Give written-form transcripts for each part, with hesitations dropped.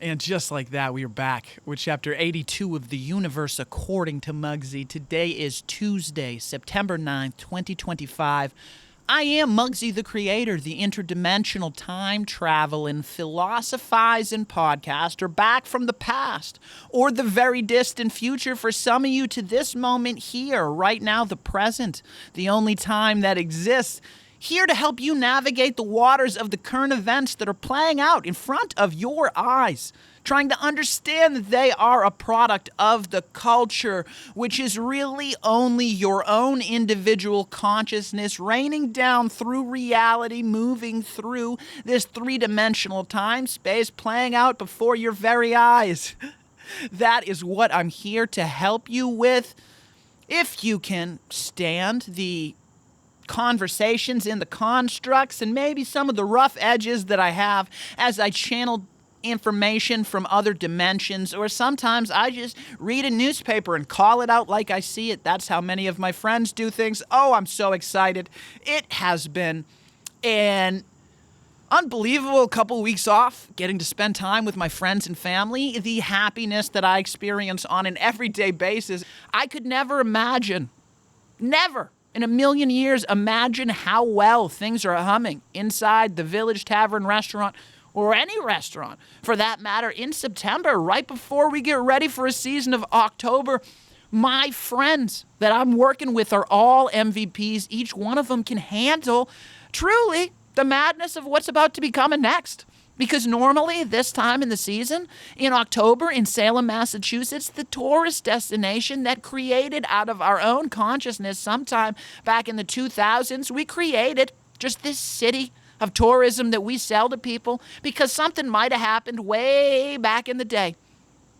And just like that, we are back with Chapter 82 of the Universe According to Mugsy. Today is Tuesday, September 9th, 2025. I am Mugsy the Creator, the interdimensional time travel and philosophizing podcaster back from the past or the very distant future for some of you to this moment here, right now, the present, the only time that exists. Here to help you navigate the waters of the current events that are playing out in front of your eyes, trying to understand that they are a product of the culture, which is really only your own individual consciousness raining down through reality, moving through this three-dimensional time space, playing out before your very eyes. That is what I'm here to help you with. If you can stand the conversations in the constructs and maybe some of the rough edges that I have as I channel information from other dimensions, or sometimes I just read a newspaper and call it out like I see it. That's how many of my friends do things. Oh, I'm so excited. It has been an unbelievable couple weeks off, getting to spend time with my friends and family, the happiness that I experience on an everyday basis. I could never imagine, never in a million years, imagine how well things are humming inside the Village Tavern restaurant, or any restaurant for that matter, in September, right before we get ready for a season of October. My friends that I'm working with are all MVPs. Each one of them can handle truly the madness of what's about to be coming next. Because normally this time in the season, in October in Salem, Massachusetts, the tourist destination that created out of our own consciousness sometime back in the 2000s, we created just this city of tourism that we sell to people because something might have happened way back in the day.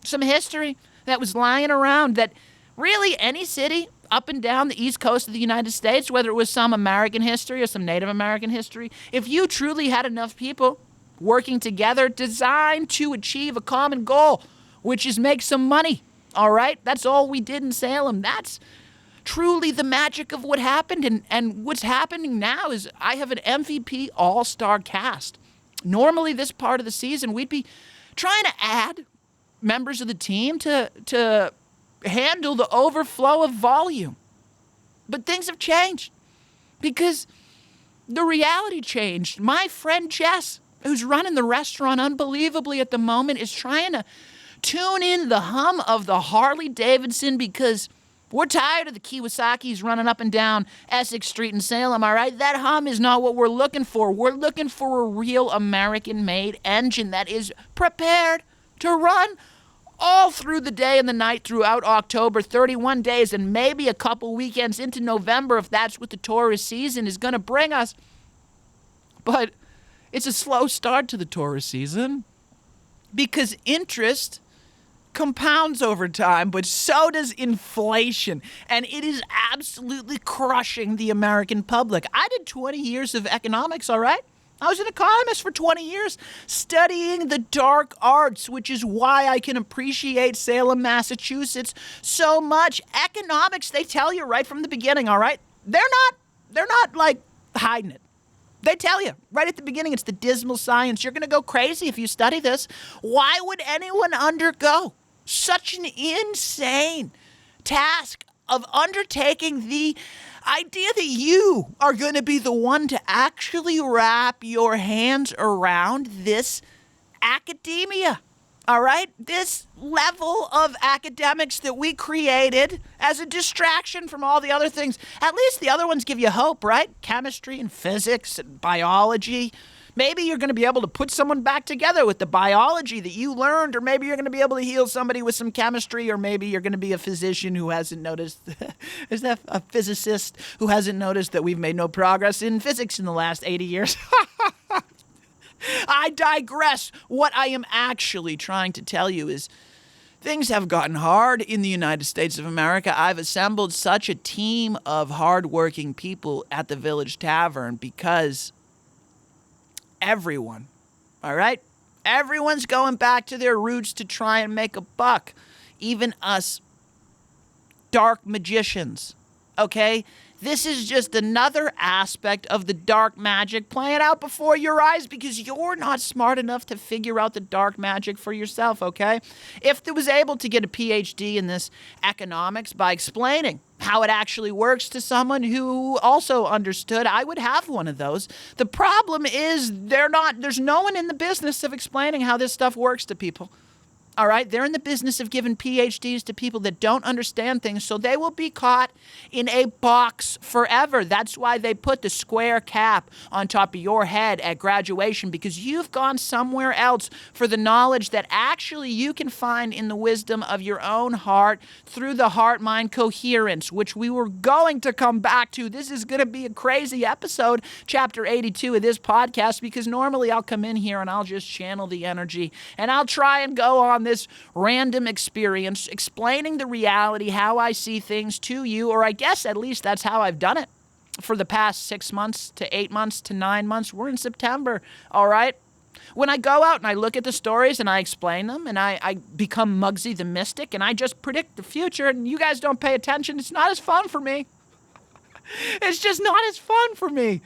Some history that was lying around that really any city up and down the east coast of the United States, whether it was some American history or some Native American history, if you truly had enough people working together, designed to achieve a common goal, which is make some money, all right? That's all we did in Salem. That's truly the magic of what happened. And what's happening now is I have an MVP all-star cast. Normally this part of the season, we'd be trying to add members of the team to handle the overflow of volume. But things have changed because the reality changed. My friend Jess, who's running the restaurant unbelievably at the moment, is trying to tune in the hum of the Harley Davidson because we're tired of the Kawasaki's running up and down Essex Street in Salem, all right? That hum is not what we're looking for. We're looking for a real American-made engine that is prepared to run all through the day and the night throughout October, 31 days, and maybe a couple weekends into November if that's what the tourist season is going to bring us. But it's a slow start to the tourist season because interest compounds over time, but so does inflation, and it is absolutely crushing the American public. I did 20 years of economics, all right? I was an economist for 20 years studying the dark arts, which is why I can appreciate Salem, Massachusetts so much. Economics, they tell you right from the beginning, all right? They're not like hiding it. They tell you right at the beginning, it's the dismal science. You're going to go crazy if you study this. Why would anyone undergo such an insane task of undertaking the idea that you are going to be the one to actually wrap your hands around this academia? All right? This level of academics that we created as a distraction from all the other things. At least the other ones give you hope, right? Chemistry and physics and biology. Maybe you're going to be able to put someone back together with the biology that you learned, or maybe you're going to be able to heal somebody with some chemistry, or maybe you're going to be a physician who hasn't noticed. Is that a physicist who hasn't noticed that we've made no progress in physics in the last 80 years? I digress. What I am actually trying to tell you is things have gotten hard in the United States of America. I've assembled such a team of hardworking people at the Village Tavern because everyone, all right? Everyone's going back to their roots to try and make a buck. Even us dark magicians, okay? This is just another aspect of the dark magic playing out before your eyes because you're not smart enough to figure out the dark magic for yourself, okay? If I was able to get a PhD in this economics by explaining how it actually works to someone who also understood, I would have one of those. The problem is there's no one in the business of explaining how this stuff works to people. All right, they're in the business of giving PhDs to people that don't understand things, so they will be caught in a box forever. That's why they put the square cap on top of your head at graduation, because you've gone somewhere else for the knowledge that actually you can find in the wisdom of your own heart through the heart-mind coherence, which we were going to come back to. This is going to be a crazy episode, chapter 82 of this podcast, because normally I'll come in here and I'll just channel the energy, and I'll try and go on this random experience, explaining the reality, how I see things to you, or I guess at least that's how I've done it for the past 6 months to 8 months to 9 months. We're in September, all right? When I go out and I look at the stories and I explain them and I become Mugsy the Mystic and I just predict the future and you guys don't pay attention, it's not as fun for me. It's just not as fun for me.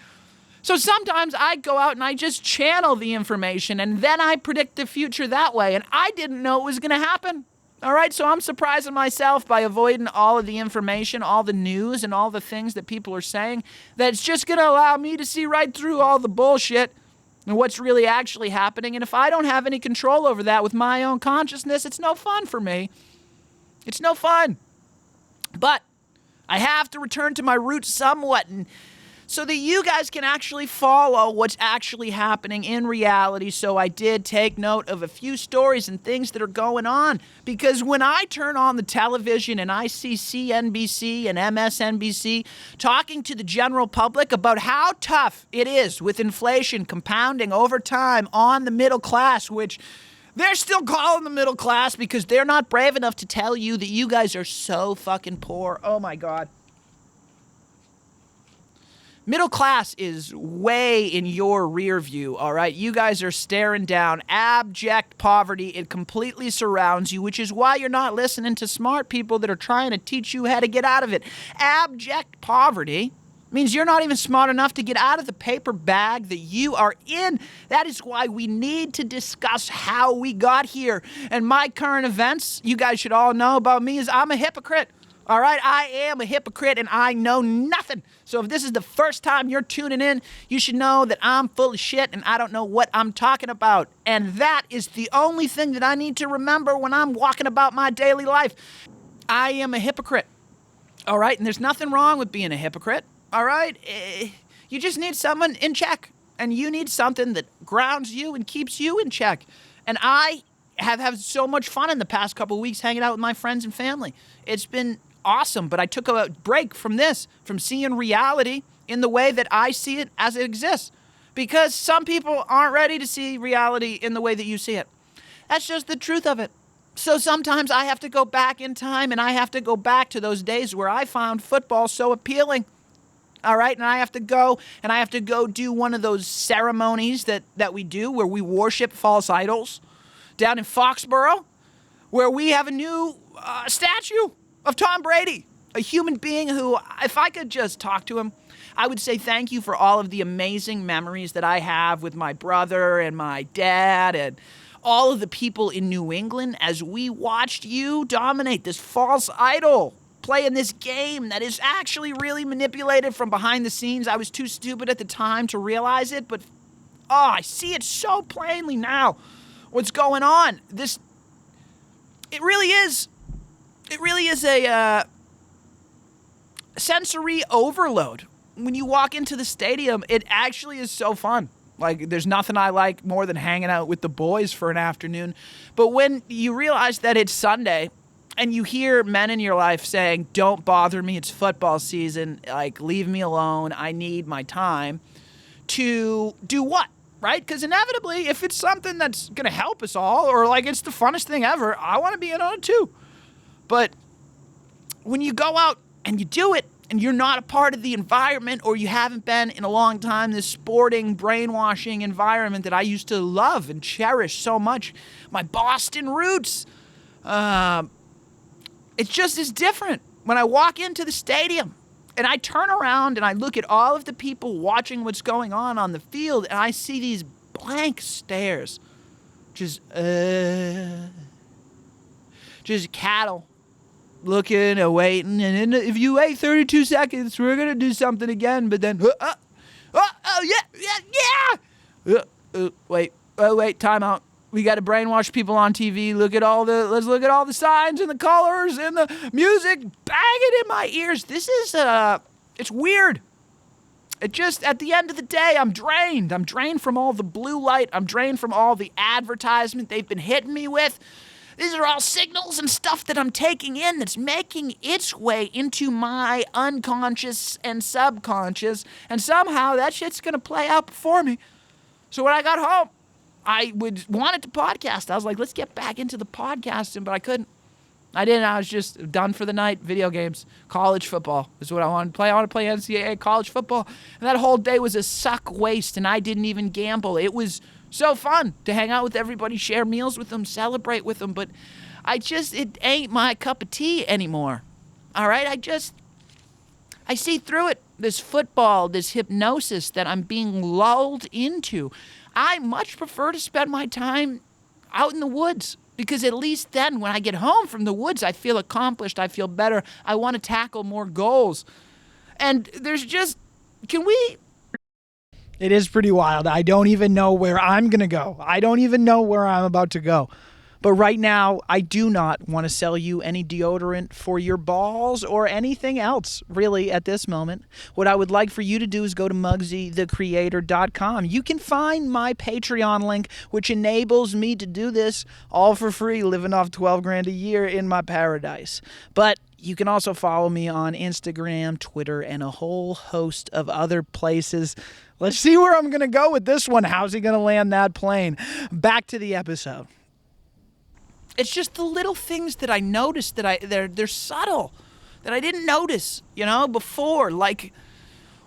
So sometimes I go out and I just channel the information and then I predict the future that way. And I didn't know it was going to happen. All right, so I'm surprising myself by avoiding all of the information, all the news, and all the things that people are saying that's just going to allow me to see right through all the bullshit and what's really actually happening. And if I don't have any control over that with my own consciousness, it's no fun for me. It's no fun. But I have to return to my roots somewhat and so that you guys can actually follow what's actually happening in reality. So I did take note of a few stories and things that are going on. Because when I turn on the television and I see CNBC and MSNBC talking to the general public about how tough it is with inflation compounding over time on the middle class, which they're still calling the middle class because they're not brave enough to tell you that you guys are so fucking poor. Oh my God. Middle class is way in your rear view, all right? You guys are staring down abject poverty. It completely surrounds you, which is why you're not listening to smart people that are trying to teach you how to get out of it. Abject poverty means you're not even smart enough to get out of the paper bag that you are in. That is why we need to discuss how we got here. And my current events, you guys should all know about me, is I'm a hypocrite. All right, I am a hypocrite and I know nothing. So if this is the first time you're tuning in, you should know that I'm full of shit and I don't know what I'm talking about. And that is the only thing that I need to remember when I'm walking about my daily life. I am a hypocrite. All right, and there's nothing wrong with being a hypocrite. All right, you just need someone in check. And you need something that grounds you and keeps you in check. And I have had so much fun in the past couple of weeks hanging out with my friends and family. It's been awesome, but I took a break from this, from seeing reality in the way that I see it as it exists, because some people aren't ready to see reality in the way that you see it. That's just the truth of it. So sometimes I have to go back in time and I have to go back to those days where I found football so appealing. All right, and I have to go do one of those ceremonies that we do where we worship false idols down in Foxborough, where we have a new statue of Tom Brady, a human being who, if I could just talk to him, I would say thank you for all of the amazing memories that I have with my brother and my dad and all of the people in New England as we watched you dominate this false idol, playing this game that is actually really manipulated from behind the scenes. I was too stupid at the time to realize it, but I see it so plainly now. What's going on? It really is a sensory overload. When you walk into the stadium, it actually is so fun. Like, there's nothing I like more than hanging out with the boys for an afternoon. But when you realize that it's Sunday and you hear men in your life saying, don't bother me, it's football season, like, leave me alone, I need my time, to do what? Right? Because inevitably, if it's something that's going to help us all, or like it's the funnest thing ever, I want to be in on it too. But when you go out and you do it, and you're not a part of the environment, or you haven't been in a long time, this sporting, brainwashing environment that I used to love and cherish so much, my Boston roots, it just is different. When I walk into the stadium, And I turn around and I look at all of the people watching what's going on the field, and I see these blank stares. Just cattle looking and waiting. And if you wait 32 seconds, we're going to do something again. But then, wait, time out. We got to brainwash people on TV. Let's look at all the signs and the colors and the music banging in my ears. This is, it's weird. It just, at the end of the day, I'm drained. I'm drained from all the blue light. I'm drained from all the advertisement they've been hitting me with. These are all signals and stuff that I'm taking in that's making its way into my unconscious and subconscious. And somehow that shit's going to play out before me. So when I got home, I wanted to podcast. I was like, let's get back into the podcasting, but I couldn't. I didn't. I was just done for the night. Video games, college football is what I wanted to play. I want to play NCAA college football. And that whole day was a suck waste, and I didn't even gamble. It was so fun to hang out with everybody, share meals with them, celebrate with them, but it ain't my cup of tea anymore. All right? I see through it, this football, this hypnosis that I'm being lulled into. I much prefer to spend my time out in the woods, because at least then when I get home from the woods, I feel accomplished. I feel better. I want to tackle more goals. And there's It is pretty wild. I don't even know where I'm going to go. I don't even know where I'm about to go. But right now, I do not want to sell you any deodorant for your balls or anything else, really, at this moment. What I would like for you to do is go to MugsyTheCreator.com. You can find my Patreon link, which enables me to do this all for free, living off $12,000 a year in my paradise. But you can also follow me on Instagram, Twitter, and a whole host of other places. Let's see where I'm going to go with this one. How's he going to land that plane? Back to the episode. It's just the little things that I noticed that they're subtle, that I didn't notice, before, like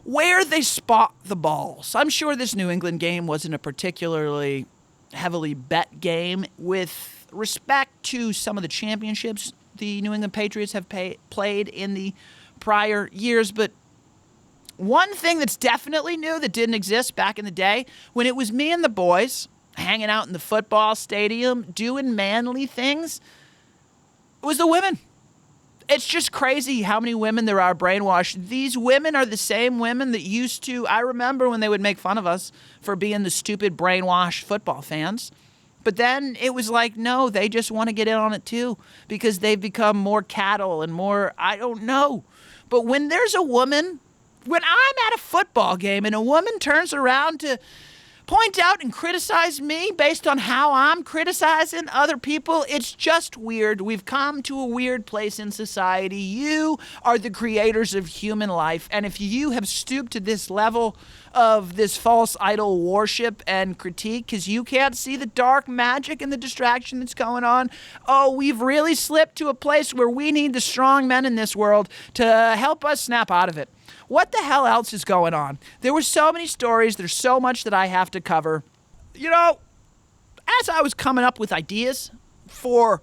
where they spot the balls. I'm sure this New England game wasn't a particularly heavily bet game with respect to some of the championships the New England Patriots have played in the prior years, but one thing that's definitely new that didn't exist back in the day, when it was me and the boys hanging out in the football stadium, doing manly things, was the women. It's just crazy how many women there are brainwashed. These women are the same women that used to, I remember when they would make fun of us for being the stupid brainwashed football fans. But then it was like, no, they just want to get in on it too, because they've become more cattle and more, I don't know. But when there's a woman, when I'm at a football game and a woman turns around to point out and criticize me based on how I'm criticizing other people, it's just weird. We've come to a weird place in society. You are the creators of human life, and if you have stooped to this level of this false idol worship and critique because you can't see the dark magic and the distraction that's going on, we've really slipped to a place where we need the strong men in this world to help us snap out of it. What the hell else is going on? There were so many stories. There's so much that I have to cover. As I was coming up with ideas for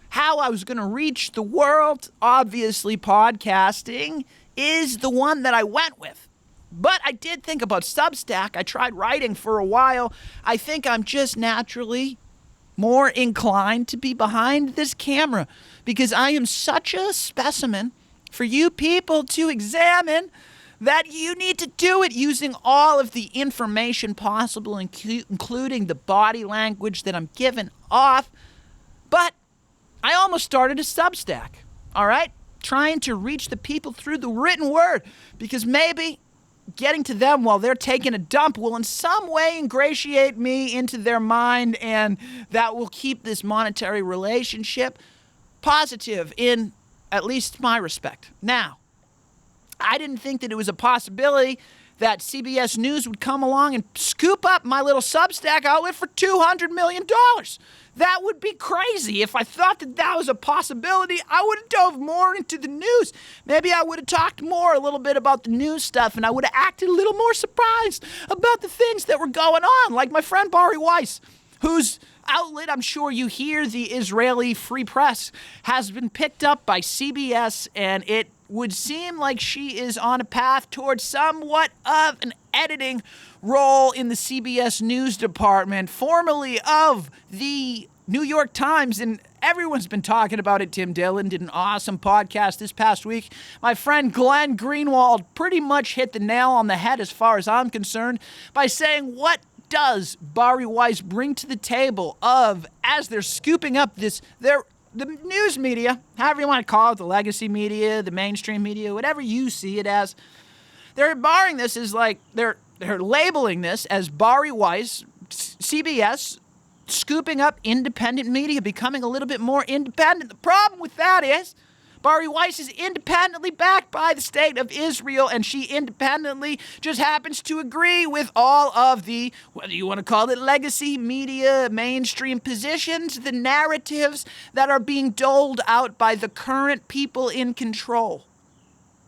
how I was going to reach the world, obviously podcasting is the one that I went with. But I did think about Substack. I tried writing for a while. I think I'm just naturally more inclined to be behind this camera because I am such a specimen for you people to examine that you need to do it using all of the information possible, including the body language that I'm giving off. But I almost started a Substack, all right? Trying to reach the people through the written word, because maybe getting to them while they're taking a dump will in some way ingratiate me into their mind, and that will keep this monetary relationship positive in at least my respect. Now, I didn't think that it was a possibility that CBS News would come along and scoop up my little Substack outlet for $200 million. That would be crazy. If I thought that that was a possibility, I would have dove more into the news. Maybe I would have talked more a little bit about the news stuff, and I would have acted a little more surprised about the things that were going on, like my friend Bari Weiss, whose outlet, I'm sure you hear, the Israeli Free Press, has been picked up by CBS, and it would seem like she is on a path towards somewhat of an editing role in the CBS News department, formerly of the New York Times, and everyone's been talking about it. Tim Dillon did an awesome podcast this past week. My friend Glenn Greenwald pretty much hit the nail on the head as far as I'm concerned by saying, what does Bari Weiss bring to the table as they're scooping up the news media, however you want to call it, the legacy media, the mainstream media, whatever you see it as, they're barring this as like, they're labeling this as Bari Weiss, CBS, scooping up independent media, becoming a little bit more independent. The problem with that is Bari Weiss is independently backed by the state of Israel, and she independently just happens to agree with all of the, whether you want to call it legacy media, mainstream positions, the narratives that are being doled out by the current people in control.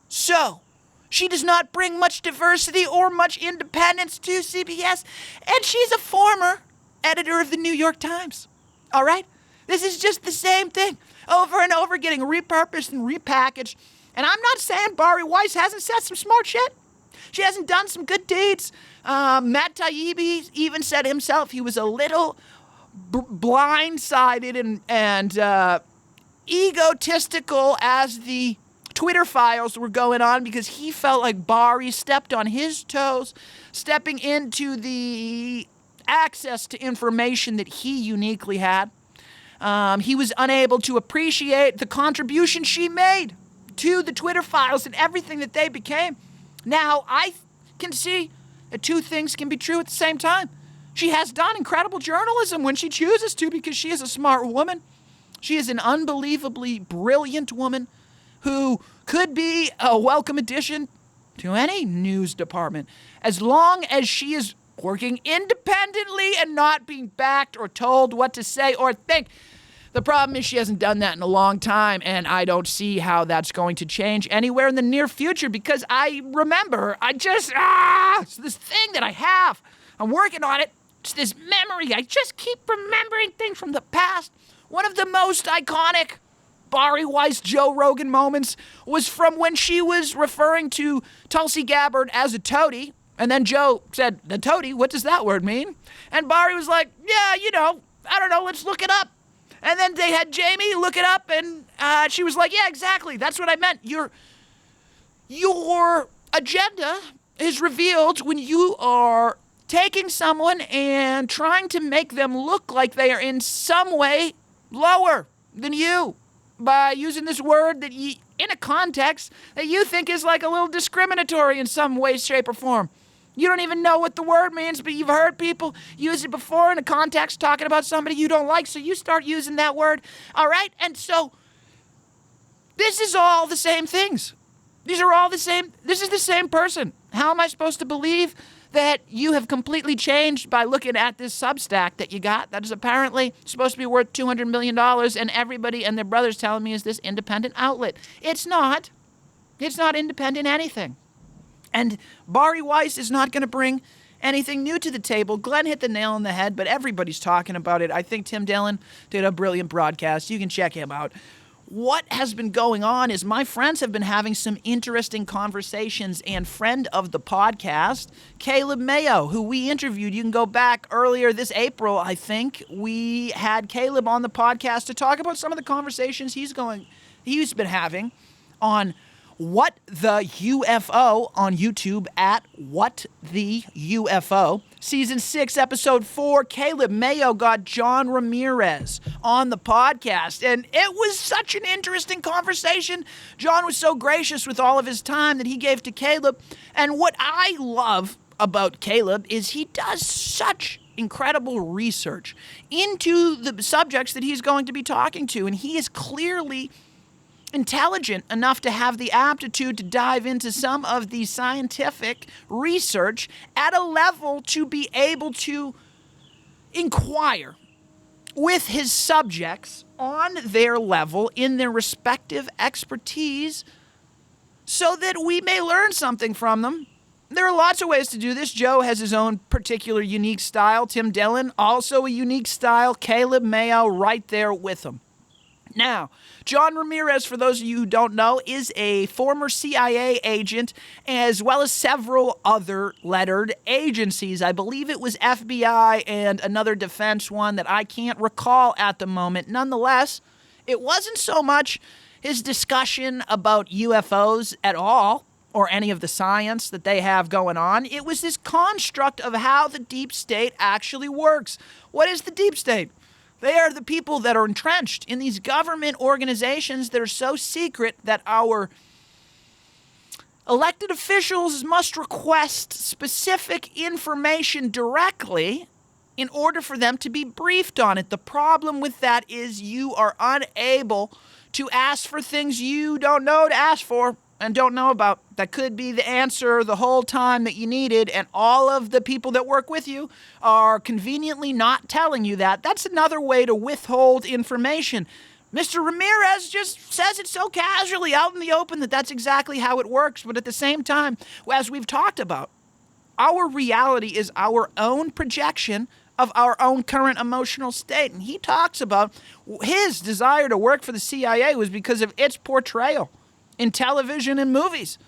So, she does not bring much diversity or much independence to CBS, and she's a former editor of the New York Times. All right? This is just the same thing over and over, getting repurposed and repackaged. And I'm not saying Bari Weiss hasn't said some smart shit. She hasn't done some good deeds. Matt Taibbi even said himself he was a little blindsided and egotistical as the Twitter files were going on, because he felt like Bari stepped on his toes, stepping into the access to information that he uniquely had. He was unable to appreciate the contribution she made to the Twitter files and everything that they became. Now, I can see that two things can be true at the same time. She has done incredible journalism when she chooses to, because she is a smart woman. She is an unbelievably brilliant woman who could be a welcome addition to any news department, as long as she is working independently and not being backed or told what to say or think. The problem is she hasn't done that in a long time, and I don't see how that's going to change anywhere in the near future, because I remember, it's this thing that I have. I'm working on it. It's this memory. I just keep remembering things from the past. One of the most iconic Bari Weiss Joe Rogan moments was from when she was referring to Tulsi Gabbard as a toady. And then Joe said, the toady, what does that word mean? And Bari was like, yeah, I don't know, let's look it up. And then they had Jamie look it up, and she was like, yeah, exactly, that's what I meant. Your agenda is revealed when you are taking someone and trying to make them look like they are in some way lower than you by using this word that in a context that you think is like a little discriminatory in some way, shape, or form. You don't even know what the word means, but you've heard people use it before in a context talking about somebody you don't like, so you start using that word. All right? And so this is all the same things. These are all the same. This is the same person. How am I supposed to believe that you have completely changed by looking at this Substack that you got that is apparently supposed to be worth $200 million, and everybody and their brothers telling me is this independent outlet? It's not. It's not independent anything. And Bari Weiss is not going to bring anything new to the table. Glenn hit the nail on the head, but everybody's talking about it. I think Tim Dillon did a brilliant broadcast. You can check him out. What has been going on is my friends have been having some interesting conversations, and friend of the podcast, Caleb Mayo, who we interviewed. You can go back earlier this April, I think. We had Caleb on the podcast to talk about some of the conversations he's been having on What the UFO on YouTube at What the UFO. Season 6, Episode 4, Caleb Mayo got John Ramirez on the podcast, and it was such an interesting conversation. John was so gracious with all of his time that he gave to Caleb, and what I love about Caleb is he does such incredible research into the subjects that he's going to be talking to, and he is clearly intelligent enough to have the aptitude to dive into some of the scientific research at a level to be able to inquire with his subjects on their level in their respective expertise so that we may learn something from them. There are lots of ways to do this. Joe has his own particular unique style. Tim Dillon, also a unique style. Caleb Mayo right there with him. Now, John Ramirez, for those of you who don't know, is a former CIA agent as well as several other lettered agencies. I believe it was FBI and another defense one that I can't recall at the moment. Nonetheless, it wasn't so much his discussion about UFOs at all or any of the science that they have going on. It was this construct of how the deep state actually works. What is the deep state? They are the people that are entrenched in these government organizations that are so secret that our elected officials must request specific information directly in order for them to be briefed on it. The problem with that is you are unable to ask for things you don't know to ask for and don't know about. That could be the answer the whole time that you needed, and all of the people that work with you are conveniently not telling you that. That's another way to withhold information. Mr. Ramirez just says it so casually out in the open that that's exactly how it works, but at the same time, as we've talked about, our reality is our own projection of our own current emotional state. And he talks about his desire to work for the CIA was because of its portrayal in television and movies.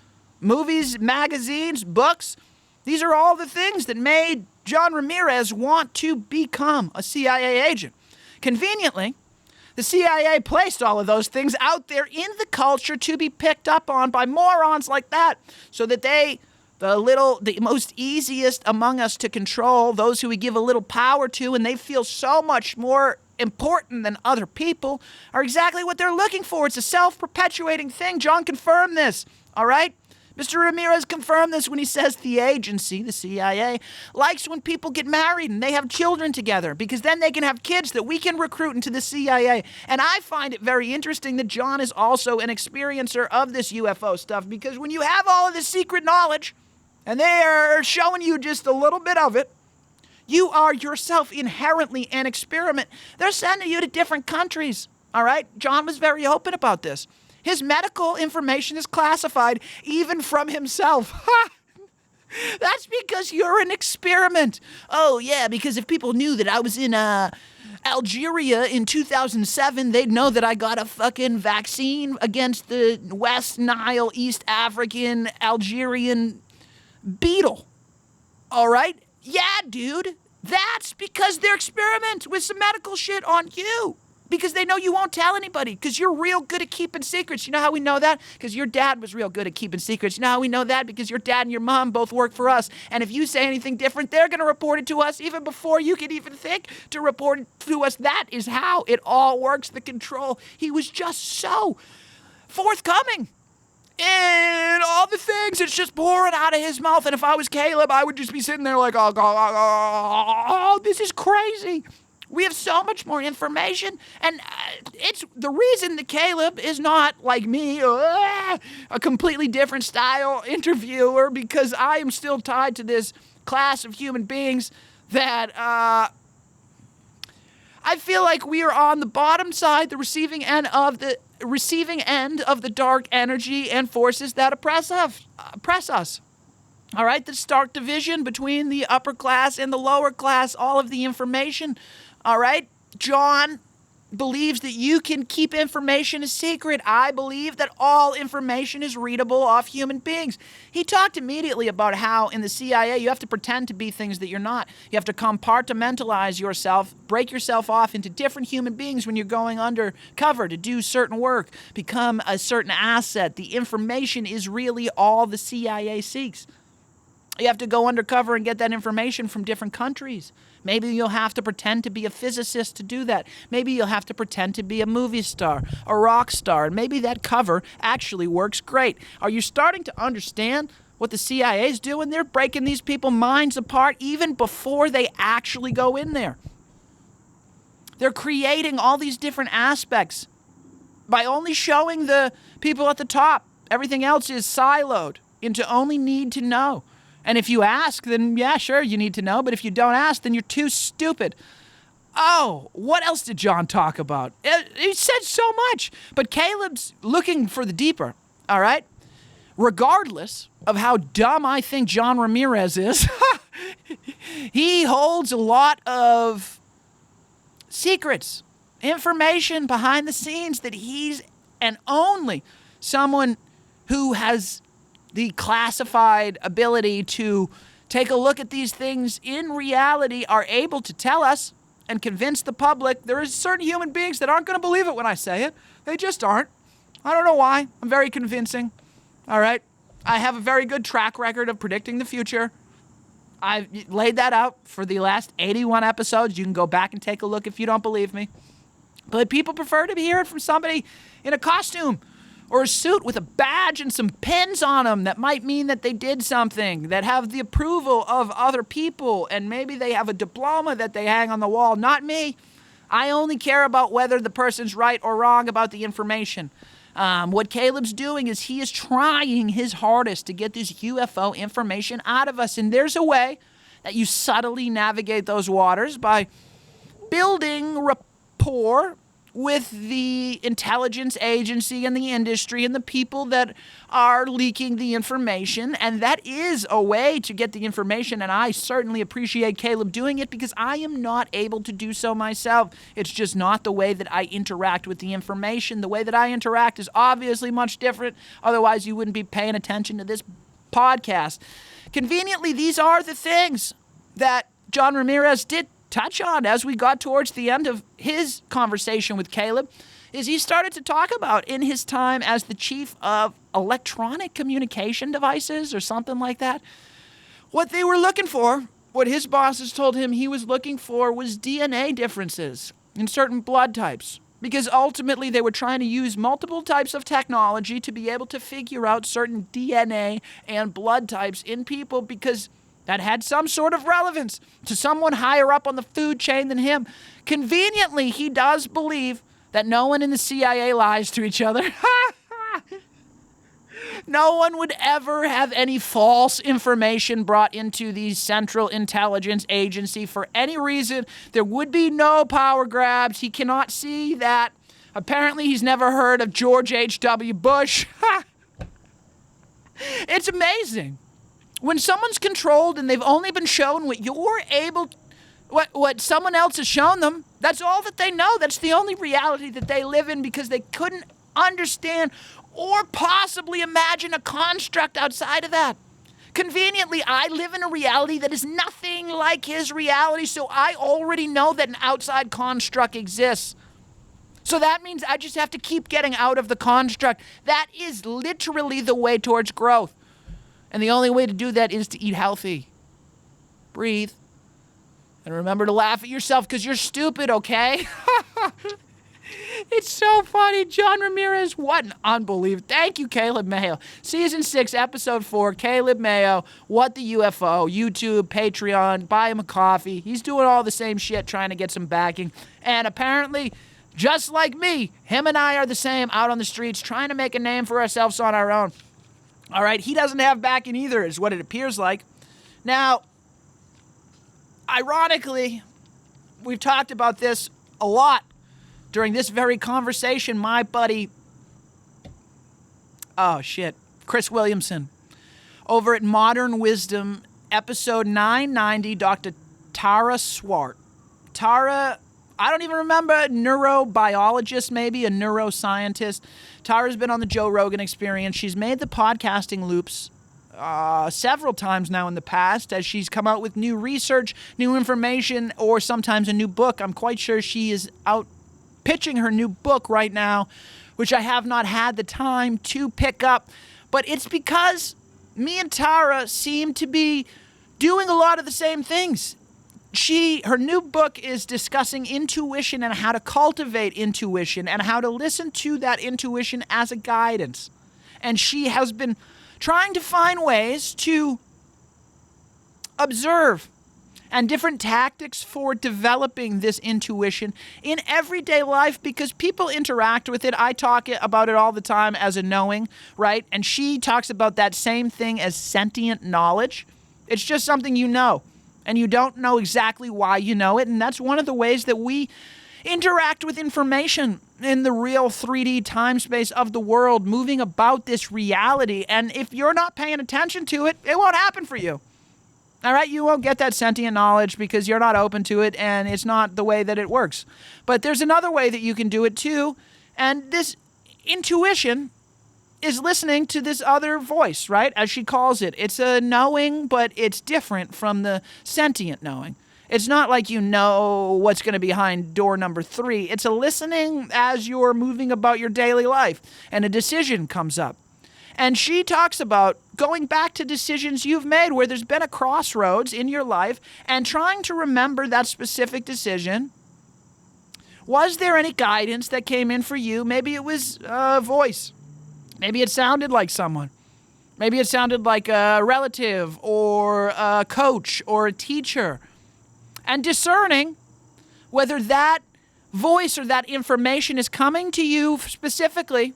Movies, magazines, books. These are all the things that made John Ramirez want to become a CIA agent. Conveniently, the CIA placed all of those things out there in the culture to be picked up on by morons like that, so that the most easiest among us to control, those who we give a little power to and they feel so much more important than other people, are exactly what they're looking for. It's a self-perpetuating thing. John confirmed this, all right? Mr. Ramirez confirmed this when he says the agency, the CIA, likes when people get married and they have children together, because then they can have kids that we can recruit into the CIA. And I find it very interesting that John is also an experiencer of this UFO stuff, because when you have all of this secret knowledge and they are showing you just a little bit of it, you are yourself inherently an experiment. They're sending you to different countries, all right? John was very open about this. His medical information is classified even from himself. That's because you're an experiment. Oh, yeah, because if people knew that I was in Algeria in 2007, they'd know that I got a fucking vaccine against the West Nile, East African, Algerian beetle. All right? Yeah, dude. That's because they're experimenting with some medical shit on you. Because they know you won't tell anybody. Because you're real good at keeping secrets. You know how we know that? Because your dad was real good at keeping secrets. You know how we know that? Because your dad and your mom both work for us. And if you say anything different, they're going to report it to us even before you can even think to report it to us. That is how it all works, the control. He was just so forthcoming. And all the things, it's just pouring out of his mouth. And if I was Caleb, I would just be sitting there like, oh, this is crazy. We have so much more information. And it's the reason that Caleb is not like me, a completely different style interviewer, because I am still tied to this class of human beings that I feel like we are on the bottom side, the receiving end of the dark energy and forces that oppress us. All right, the stark division between the upper class and the lower class, all of the information. All right, John believes that you can keep information a secret. I believe that all information is readable off human beings. He talked immediately about how in the CIA you have to pretend to be things that you're not. You have to compartmentalize yourself, break yourself off into different human beings when you're going undercover to do certain work, become a certain asset. The information is really all the CIA seeks. You have to go undercover and get that information from different countries. Maybe you'll have to pretend to be a physicist to do that. Maybe you'll have to pretend to be a movie star, a rock star, and maybe that cover actually works great. Are you starting to understand what the CIA is doing? They're breaking these people's minds apart even before they actually go in there. They're creating all these different aspects by only showing the people at the top. Everything else is siloed into only need to know. And if you ask, then yeah, sure, you need to know. But if you don't ask, then you're too stupid. Oh, what else did John talk about? He said so much. But Caleb's looking for the deeper, all right? Regardless of how dumb I think John Ramirez is, he holds a lot of secrets. information behind the scenes that he's and only someone who has the classified ability to take a look at these things in reality are able to tell us and convince the public. There is certain human beings that aren't going to believe it when I say it. They just aren't. I don't know why. I'm very convincing. All right? I have a very good track record of predicting the future. I've laid that out for the last 81 episodes. You can go back and take a look if you don't believe me. But people prefer to hear it from somebody in a costume or a suit with a badge and some pins on them that might mean that they did something, that have the approval of other people, and maybe they have a diploma that they hang on the wall. Not me. I only care about whether the person's right or wrong about the information. What Caleb's doing is he is trying his hardest to get this UFO information out of us, and there's a way that you subtly navigate those waters by building rapport with the intelligence agency and the industry and the people that are leaking the information. And that is a way to get the information. And I certainly appreciate Caleb doing it because I am not able to do so myself. It's just not the way that I interact with the information. The way that I interact is obviously much different. Otherwise, you wouldn't be paying attention to this podcast. Conveniently, these are the things that John Ramirez did touch on as we got towards the end of his conversation with Caleb, is he started to talk about in his time as the chief of electronic communication devices or something like that. What they were looking for, what his bosses told him he was looking for, was DNA differences in certain blood types. Because ultimately they were trying to use multiple types of technology to be able to figure out certain DNA and blood types in people because that had some sort of relevance to someone higher up on the food chain than him. Conveniently, he does believe that no one in the CIA lies to each other. No one would ever have any false information brought into the Central Intelligence Agency for any reason. There would be no power grabs. He cannot see that. Apparently, he's never heard of George H.W. Bush. It's amazing. When someone's controlled and they've only been shown what you're able, what someone else has shown them, that's all that they know. That's the only reality that they live in because they couldn't understand or possibly imagine a construct outside of that. Conveniently, I live in a reality that is nothing like his reality, so I already know that an outside construct exists. So that means I just have to keep getting out of the construct. That is literally the way towards growth. And the only way to do that is to eat healthy. Breathe. And remember to laugh at yourself because you're stupid, okay? It's so funny. John Ramirez, what an unbelievable. Thank you, Caleb Mayo. Season 6, Episode 4, Caleb Mayo, What the UFO, YouTube, Patreon, buy him a coffee. He's doing all the same shit, trying to get some backing. And apparently, just like me, him and I are the same out on the streets, trying to make a name for ourselves on our own. All right, he doesn't have backing either, is what it appears like. Now, ironically, we've talked about this a lot during this very conversation. My buddy, Chris Williamson, over at Modern Wisdom, episode 990, Dr. Tara Swart. Tara, I don't even remember, neurobiologist, maybe, a neuroscientist. Tara's been on the Joe Rogan Experience. She's made the podcasting loops several times now in the past as she's come out with new research, new information, or sometimes a new book. I'm quite sure she is out pitching her new book right now, which I have not had the time to pick up. But it's because me and Tara seem to be doing a lot of the same things. Her new book is discussing intuition and how to cultivate intuition and how to listen to that intuition as a guidance. And she has been trying to find ways to observe and different tactics for developing this intuition in everyday life because people interact with it. I talk about it all the time as a knowing, right? And she talks about that same thing as sentient knowledge. It's just something you know. And you don't know exactly why you know it. And that's one of the ways that we interact with information in the real 3D time space of the world, moving about this reality. And if you're not paying attention to it, it won't happen for you. All right, you won't get that sentient knowledge because you're not open to it and it's not the way that it works. But there's another way that you can do it too. And this intuition is listening to this other voice, right? As she calls it. It's a knowing, but it's different from the sentient knowing. It's not like you know what's going to be behind door number 3. It's a listening as you're moving about your daily life and a decision comes up. And she talks about going back to decisions you've made where there's been a crossroads in your life and trying to remember that specific decision. Was there any guidance that came in for you? Maybe it was a voice. Maybe it sounded like someone. Maybe it sounded like a relative or a coach or a teacher. And discerning whether that voice or that information is coming to you specifically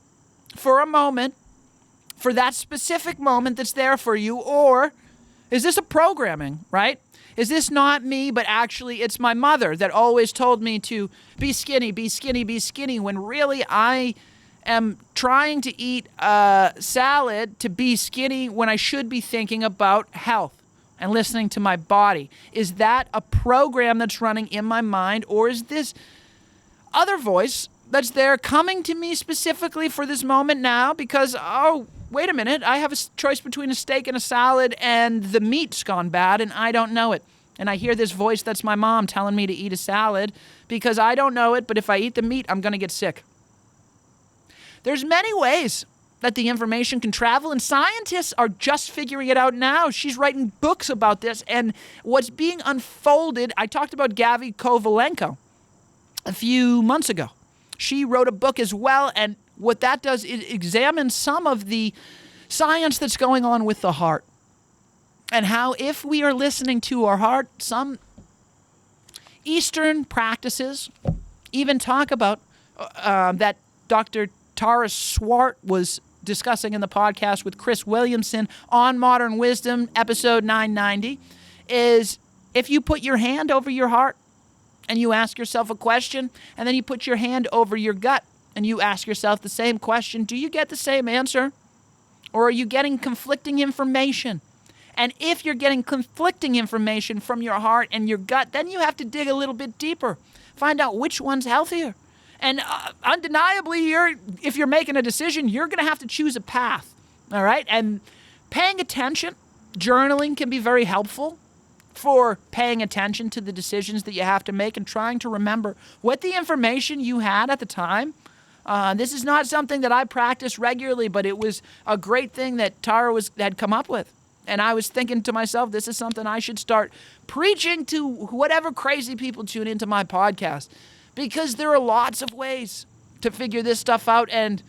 for a moment, for that specific moment that's there for you, or is this a programming, right? Is this not me, but actually it's my mother that always told me to be skinny, be skinny, be skinny, when really I am trying to eat a salad to be skinny when I should be thinking about health and listening to my body? Is that a program that's running in my mind, or is this other voice that's there coming to me specifically for this moment now because, oh, wait a minute, I have a choice between a steak and a salad and the meat's gone bad and I don't know it. And I hear this voice that's my mom telling me to eat a salad because I don't know it, but if I eat the meat, I'm going to get sick. There's many ways that the information can travel, and scientists are just figuring it out now. She's writing books about this, and what's being unfolded, I talked about Gavi Kovalenko a few months ago. She wrote a book as well, and what that does is examine some of the science that's going on with the heart and how if we are listening to our heart, some Eastern practices even talk about that Dr. Tara Swart was discussing in the podcast with Chris Williamson on Modern Wisdom, episode 990, is if you put your hand over your heart and you ask yourself a question, and then you put your hand over your gut and you ask yourself the same question, do you get the same answer? Or are you getting conflicting information? And if you're getting conflicting information from your heart and your gut, then you have to dig a little bit deeper. Find out which one's healthier. And undeniably, if you're making a decision, you're going to have to choose a path. All right? And paying attention, journaling can be very helpful for paying attention to the decisions that you have to make and trying to remember what the information you had at the time. This is not something that I practice regularly, but it was a great thing that Tara had come up with. And I was thinking to myself, this is something I should start preaching to whatever crazy people tune into my podcast. Because there are lots of ways to figure this stuff out, and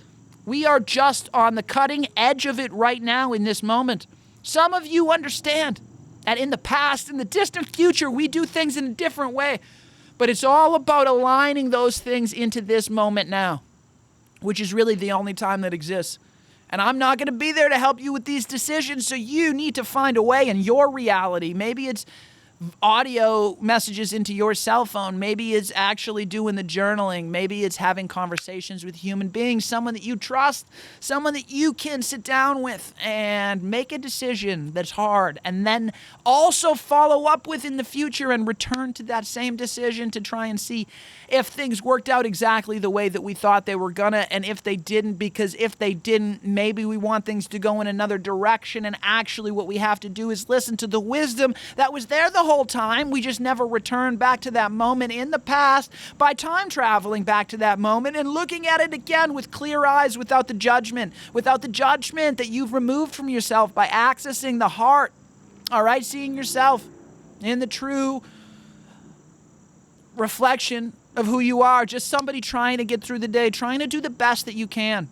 we are just on the cutting edge of it right now in this moment. Some of you understand that in the past, in the distant future, we do things in a different way. But it's all about aligning those things into this moment now, which is really the only time that exists. And I'm not going to be there to help you with these decisions, so you need to find a way in your reality. Maybe it's audio messages into your cell phone. Maybe it's actually doing the journaling. Maybe it's having conversations with human beings, someone that you trust, someone that you can sit down with and make a decision that's hard, and then also follow up with in the future and return to that same decision to try and see if things worked out exactly the way that we thought they were gonna, and if they didn't, because if they didn't, maybe we want things to go in another direction, and actually what we have to do is listen to the wisdom that was there the whole time. We just never returned back to that moment in the past by time traveling back to that moment and looking at it again with clear eyes, without the judgment that you've removed from yourself by accessing the heart. All right, seeing yourself in the true reflection of who you are, just somebody trying to get through the day, trying to do the best that you can,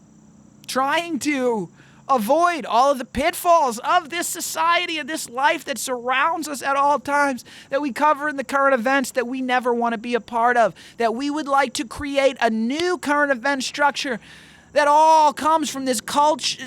trying to avoid all of the pitfalls of this society and this life that surrounds us at all times, that we cover in the current events that we never want to be a part of, that we would like to create a new current event structure that all comes from this culture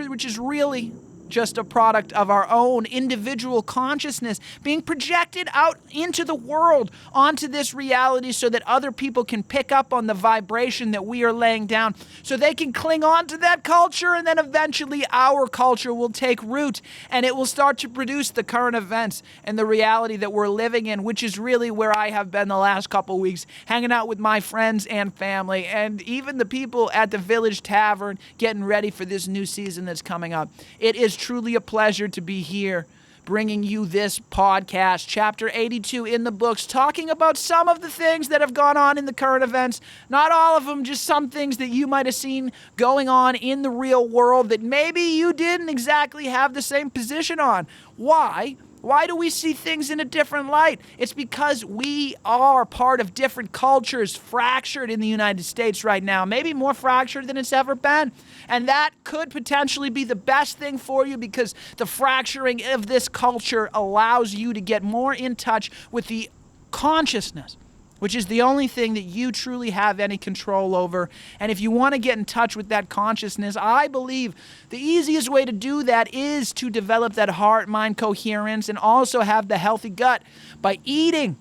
which is really just a product of our own individual consciousness being projected out into the world, onto this reality, so that other people can pick up on the vibration that we are laying down, so they can cling on to that culture, and then eventually our culture will take root, and it will start to produce the current events and the reality that we're living in, which is really where I have been the last couple weeks, hanging out with my friends and family, and even the people at the Village Tavern getting ready for this new season that's coming up. It is truly a pleasure to be here, bringing you this podcast, chapter 82 in the books, talking about some of the things that have gone on in the current events. Not all of them, just some things that you might have seen going on in the real world that maybe you didn't exactly have the same position on. Why? Why do we see things in a different light? It's because we are part of different cultures, fractured in the United States right now, maybe more fractured than it's ever been. And that could potentially be the best thing for you, because the fracturing of this culture allows you to get more in touch with the consciousness, which is the only thing that you truly have any control over. And if you want to get in touch with that consciousness, I believe the easiest way to do that is to develop that heart-mind coherence and also have the healthy gut by eating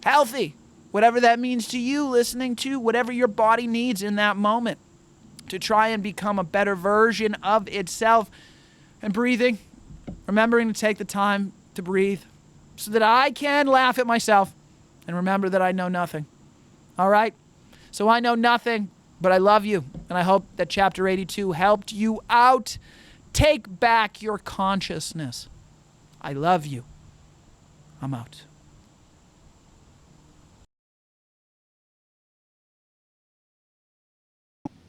healthy, whatever that means to you, listening to whatever your body needs in that moment to try and become a better version of itself. And breathing, remembering to take the time to breathe so that I can laugh at myself and remember that I know nothing. All right? So I know nothing, but I love you. And I hope that chapter 82 helped you out. Take back your consciousness. I love you. I'm out.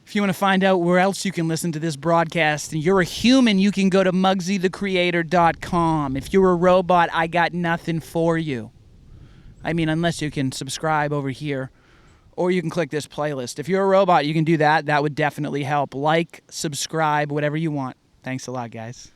If you want to find out where else you can listen to this broadcast and you're a human, you can go to MugsyTheCreator.com. If you're a robot, I got nothing for you. I mean, unless you can subscribe over here, or you can click this playlist. If you're a robot, you can do that. That would definitely help. Like, subscribe, whatever you want. Thanks a lot, guys.